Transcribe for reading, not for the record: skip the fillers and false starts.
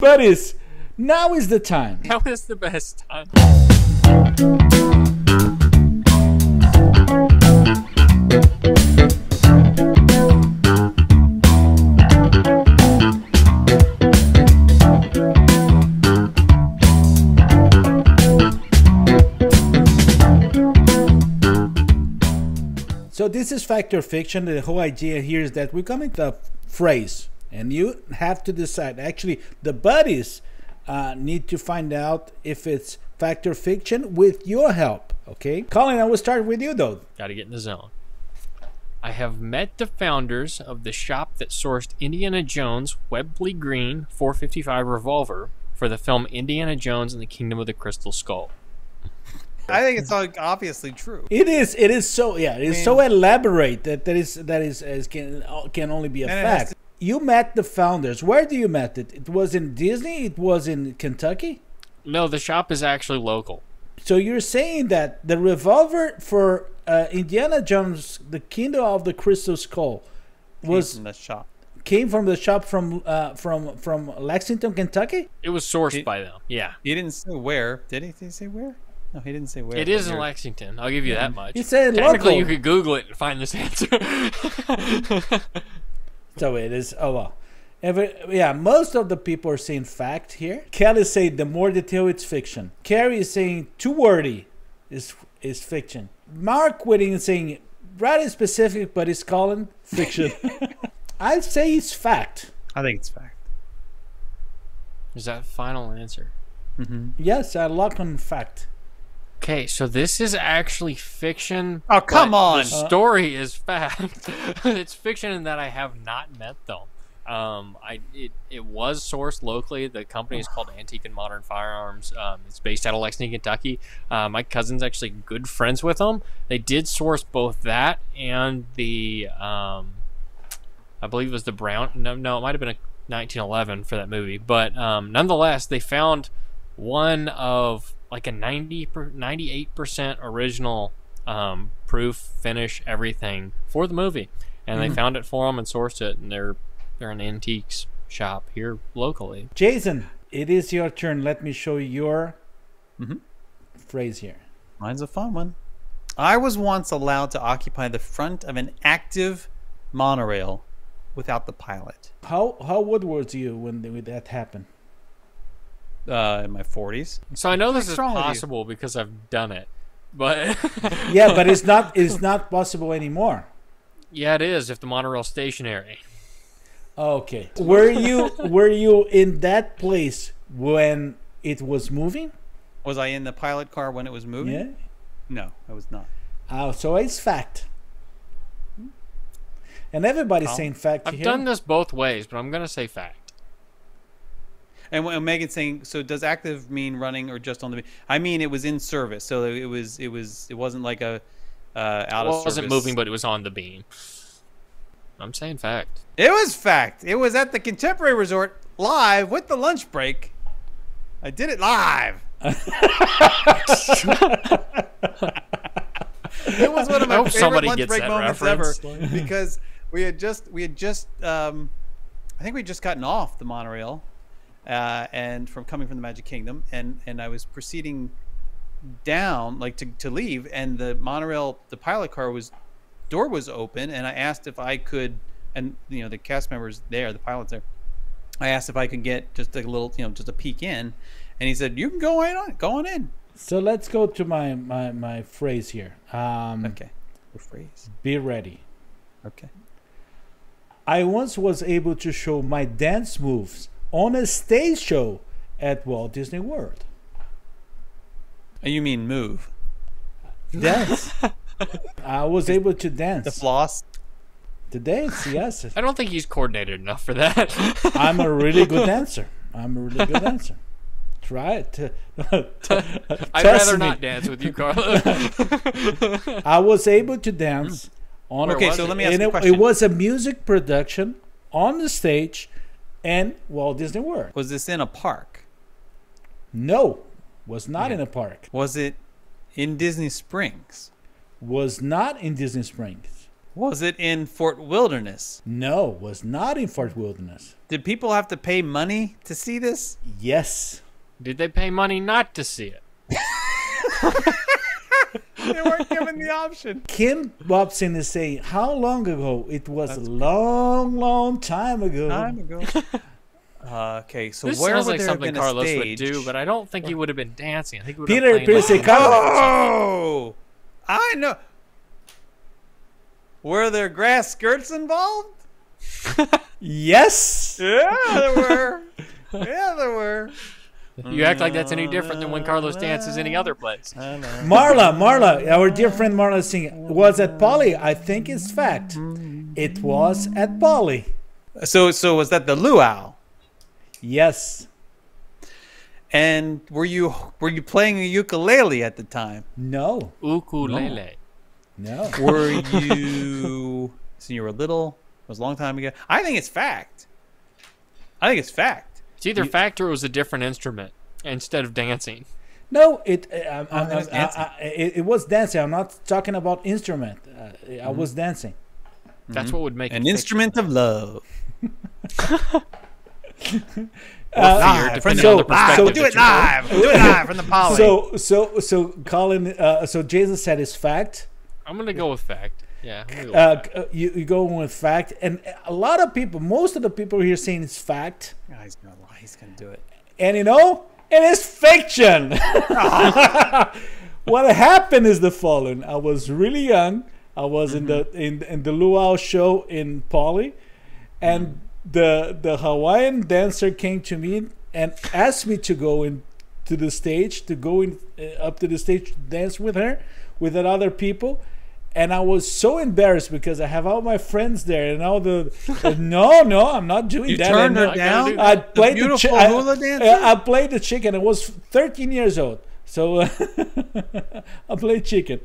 Buddies, now is the time. Now is the best time. So this is fact or fiction. The whole idea here is that we're coming to a phrase, and you have to decide. Actually, the buddies need to find out if it's fact or fiction with your help. Okay, Collin, I will start with you though. Got to get in the zone. I have met the founders of the shop that sourced Indiana Jones' Webley Green 455 revolver for the film Indiana Jones and the Kingdom of the Crystal Skull. I think it's obviously true. It is. It is so. Yeah. It is so elaborate that can only be a fact. You met the founders. Where do you met it? It was in Disney. It was in Kentucky. No, the shop is actually local. So you're saying that the revolver for Indiana Jones, the Kingdom of the Crystal Skull, came from the shop from Lexington, Kentucky. It was sourced by them. Yeah. He didn't say where. Did he? Did he say where? No, he didn't say where. It is in Lexington. I'll give you that much. He said technically local. You could Google it and find this answer. So it is. Oh well. Most of the people are saying fact here. Kelly said the more detail it's fiction. Carrie is saying too wordy is fiction. Mark Whitting is saying rather specific, but it's calling fiction. I'd say it's fact. I think it's fact. Is that final answer? Mm-hmm. Yes, I lock on fact. Okay, so this is actually fiction. Oh, come on! The story is fact. It's fiction in that I have not met them. It was sourced locally. The company is called Antique and Modern Firearms. It's based out of Lexington, Kentucky. My cousin's actually good friends with them. They did source both that and the, I believe it was the Brown. No, it might have been a 1911 for that movie. But nonetheless, they found one of like a 98% original proof, finish, everything for the movie, and they found it for them and sourced it, and they're an antiques shop here locally. Jason, it is your turn. Let me show you your phrase here. Mine's a fun one. I was once allowed to occupy the front of an active monorail without the pilot. How old was you when that happened? In my 40s. So I know this is possible because I've done it, but yeah, but it's not possible anymore. Yeah, it is if the monorail's stationary. Okay. Were you in that place when it was moving? Was I in the pilot car when it was moving? Yeah. No, I was not. Oh, so it's fact. And everybody's saying fact. I've done this both ways, but I'm gonna say fact. And Megan's saying, so does active mean running or just on the beam? I mean, it was in service, so it wasn't like a out of service. It wasn't moving, but it was on the beam. I'm saying fact. It was fact. It was at the Contemporary Resort live with the lunch break. I did it live. It was one of my favorite lunch break moments ever because we had just I think we'd just gotten off the monorail. And coming from the Magic Kingdom, and I was proceeding down like to leave, and the monorail, the pilot car door was open, and I asked if I could, and the cast members there, the pilots there, I asked if I could get just a little, just a peek in, and he said, "You can go on in." So let's go to my phrase here. Okay, the phrase. Be ready. Okay. I once was able to show my dance moves on a stage show at Walt Disney World. You mean move? Dance. I was able to dance. The floss? The dance, yes. I don't think he's coordinated enough for that. I'm a really good dancer. Try it. I'd rather not dance with you, Carlo. I was able to dance on. Okay, so let me ask you a question. It was a music production on the stage and Walt Disney World. Was this in a park? No, was not in a park. Was it in Disney Springs? Was not in Disney Springs. Was it in Fort Wilderness? No, was not in Fort Wilderness. Did people have to pay money to see this? Yes. Did they pay money not to see it? They weren't given the option. Kim Bobson is saying, how long ago? It was a long, long time ago. Okay, so This where sounds would like there have something been a Carlos stage? would do, but I don't think he would have been dancing. I think he would Peter, have been say, Oh, I know. Were there grass skirts involved? Yes. Yeah, there were. Yeah, there were. You act like that's any different than when Carlos dances any other place. Marla, our dear friend Marla is singing, was at Poly. I think it's fact. It was at Poly. So was that the luau? Yes. And were you playing a ukulele at the time? No. Ukulele. No. Were you? So you were little. It was a long time ago. I think it's fact. It's either fact or it was a different instrument instead of dancing. No, it was dancing. I'm not talking about instrument. I was dancing. That's what would make An it instrument of love. fear, depending on the perspective. Do it live. Do it live from the Poly. So Colin, so Jason said it's fact. I'm gonna go with fact. Yeah. I'm gonna go with fact. You go with fact, and a lot of people, most of the people here saying it's fact. Oh, he's gonna lie. He's gonna do it. And you know, it is fiction. What happened is the following: I was really young. I was in the luau show in Poly, and the Hawaiian dancer came to me and asked me to go into the stage, up to the stage to dance with her, with other people. And I was so embarrassed because I have all my friends there, and all no, I'm not doing You that. turned And her down. I played the beautiful hula dancer. I played the chicken. I was 13 years old, so I played chicken.